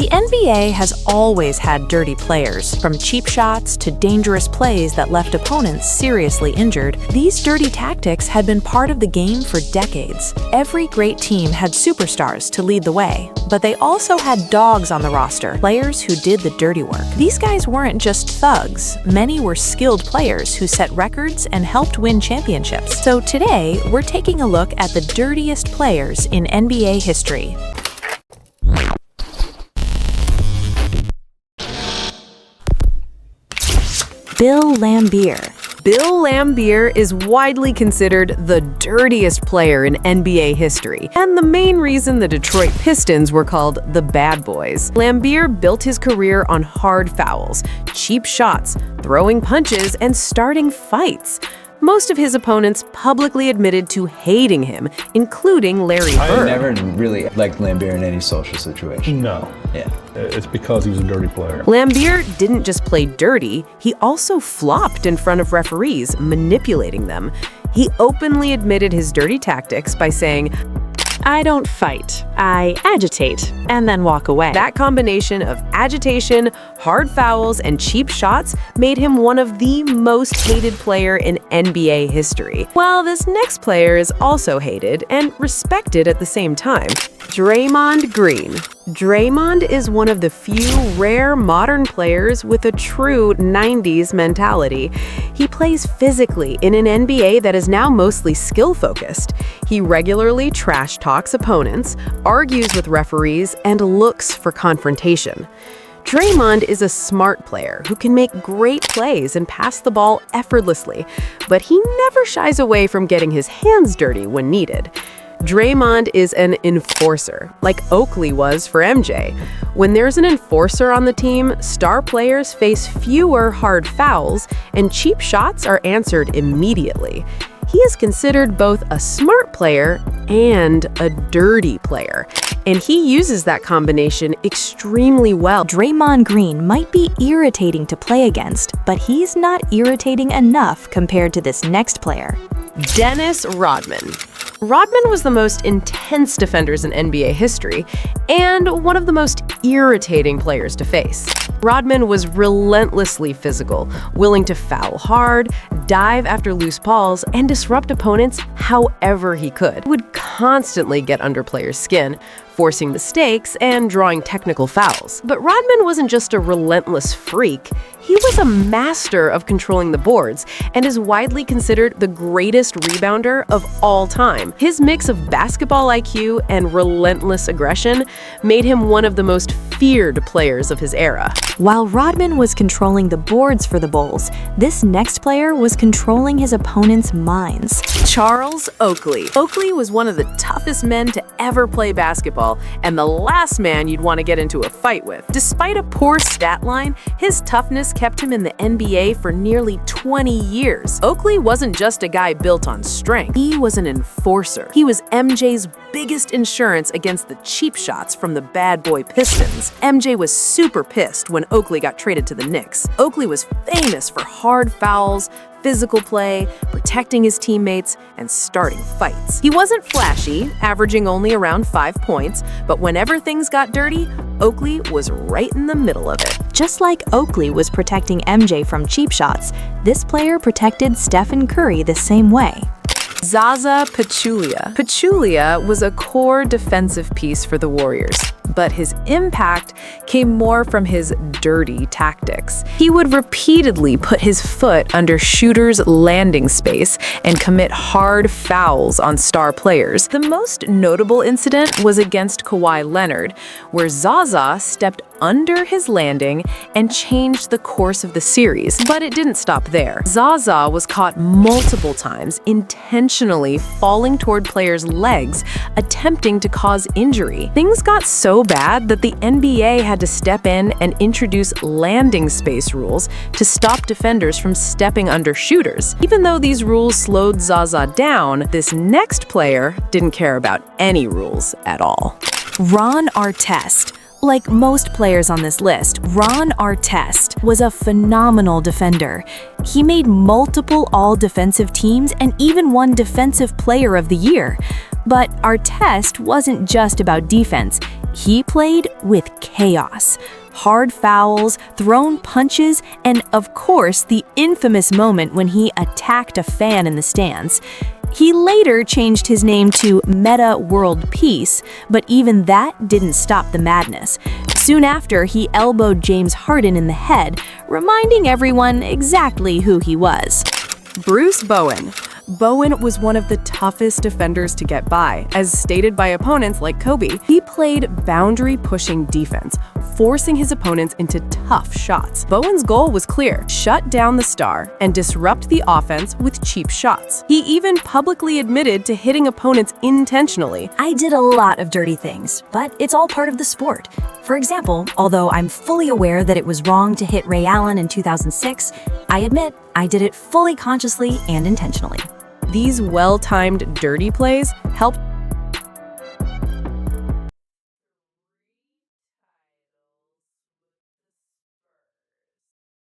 The NBA has always had dirty players. From cheap shots to dangerous plays that left opponents seriously injured, these dirty tactics had been part of the game for decades. Every great team had superstars to lead the way, but they also had dogs on the roster, players who did the dirty work. These guys weren't just thugs. Many were skilled players who set records and helped win championships. So today, we're taking a look at the dirtiest players in NBA history. Bill Laimbeer. Bill Laimbeer is widely considered the dirtiest player in NBA history, and the main reason the Detroit Pistons were called the Bad Boys. Laimbeer built his career on hard fouls, cheap shots, throwing punches, and starting fights. Most of his opponents publicly admitted to hating him, including Larry Bird. I never really liked Laimbeer in any social situation. No. Yeah. It's because he was a dirty player. Laimbeer didn't just play dirty, he also flopped in front of referees, manipulating them. He openly admitted his dirty tactics by saying, "I don't fight, I agitate, and then walk away." That combination of agitation, hard fouls, and cheap shots made him one of the most hated player in NBA history. Well, this next player is also hated and respected at the same time. Draymond Green. Draymond is one of the few rare modern players with a true 90s mentality. He plays physically in an NBA that is now mostly skill-focused. He regularly trash talks opponents, argues with referees, and looks for confrontation. Draymond is a smart player who can make great plays and pass the ball effortlessly, but he never shies away from getting his hands dirty when needed. Draymond is an enforcer, like Oakley was for MJ. When there's an enforcer on the team, star players face fewer hard fouls, and cheap shots are answered immediately. He is considered both a smart player and a dirty player, and he uses that combination extremely well. Draymond Green might be irritating to play against, but he's not irritating enough compared to this next player. Dennis Rodman. Rodman was the most intense defenders in NBA history and one of the most irritating players to face. Rodman was relentlessly physical, willing to foul hard, dive after loose balls, and disrupt opponents however he could. He would constantly get under players' skin, forcing mistakes and drawing technical fouls. But Rodman wasn't just a relentless freak. He was a master of controlling the boards and is widely considered the greatest rebounder of all time. His mix of basketball IQ and relentless aggression made him one of the most feared players of his era. While Rodman was controlling the boards for the Bulls, this next player was controlling his opponents' minds. Charles Oakley. Oakley was one of the toughest men to ever play basketball, and the last man you'd want to get into a fight with. Despite a poor stat line, his toughness kept him in the NBA for nearly 20 years. Oakley wasn't just a guy built on strength. He was an enforcer. He was MJ's biggest insurance against the cheap shots from the bad boy Pistons. MJ was super pissed when Oakley got traded to the Knicks. Oakley was famous for hard fouls, physical play, protecting his teammates, and starting fights. He wasn't flashy, averaging only around 5 points, but whenever things got dirty, Oakley was right in the middle of it. Just like Oakley was protecting MJ from cheap shots, this player protected Stephen Curry the same way. Zaza Pachulia. Pachulia was a core defensive piece for the Warriors, but his impact came more from his dirty tactics. He would repeatedly put his foot under shooters' landing space and commit hard fouls on star players. The most notable incident was against Kawhi Leonard, where Zaza stepped under his landing and changed the course of the series. But it didn't stop there. Zaza was caught multiple times intentionally falling toward players' legs, attempting to cause injury. Things got so bad that the NBA had to step in and introduce landing space rules to stop defenders from stepping under shooters. Even though these rules slowed Zaza down, this next player didn't care about any rules at all. Artest. Like most players on this list, Artest was a phenomenal defender. He made multiple all-defensive teams and even won Defensive Player of the Year. But Artest wasn't just about defense. He played with chaos. Hard fouls, thrown punches, and of course, the infamous moment when he attacked a fan in the stands. He later changed his name to Meta World Peace, but even that didn't stop the madness. Soon after, he elbowed James Harden in the head, reminding everyone exactly who he was. Bruce Bowen. Bowen was one of the toughest defenders to get by, as stated by opponents like Kobe. He played boundary-pushing defense, forcing his opponents into tough shots. Bowen's goal was clear: shut down the star and disrupt the offense with cheap shots. He even publicly admitted to hitting opponents intentionally. I did a lot of dirty things, but it's all part of the sport. For example, although I'm fully aware that it was wrong to hit Ray Allen in 2006, I admit I did it fully consciously and intentionally. These well-timed dirty plays helped